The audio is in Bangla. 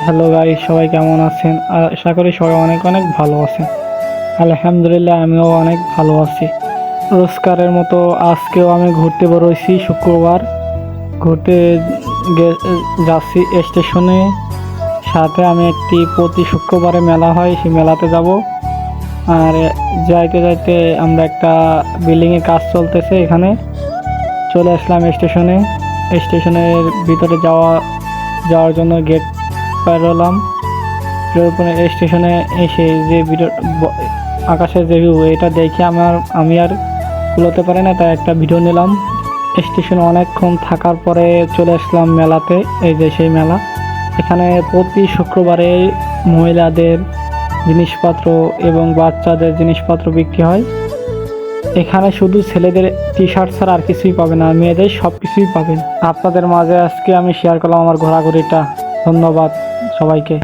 হ্যালো গাইস, সবাই কেমন আছেন? আশা করি সবাই অনেক অনেক ভালো আছেন। আলহামদুলিল্লাহ, আমিও অনেক ভালো আছি। রোজকারের মতো আজকেও আমি ঘুরতে বেরোইছি। শুক্রবার ঘুরতে যাচ্ছি স্টেশনে। সাথে আমি প্রতি শুক্রবারে মেলা হয়, সেই মেলাতে যাব। আর যাইতে যাইতে আমরা একটা বিল্ডিংয়ে কাজ চলতেছে, এখানে চলে আসলাম স্টেশনে। স্টেশনের ভিতরে যাওয়ার জন্য গেট পার হলাম। স্টেশনে এসে যে আকাশের যে ভিউ, এটা দেখে আমি আর কুলোতে পারি না, তাই একটা ভিডিও নিলাম। স্টেশনে অনেকক্ষণ থাকার পরে চলে আসলাম মেলাতে। এই যে সেই মেলা, এখানে প্রতি শুক্রবারে মহিলাদের জিনিসপত্র এবং বাচ্চাদের জিনিসপত্র বিক্রি হয়। এখানে শুধু ছেলেদের টি শার্ট ছাড়া আর কিছুই পাবেন না, মেয়েদের সব কিছুই পাবেন। আপনাদের মাঝে আজকে আমি শেয়ার করলাম আমার ঘোরাঘুরিটা। ধন্যবাদ সবাইকে।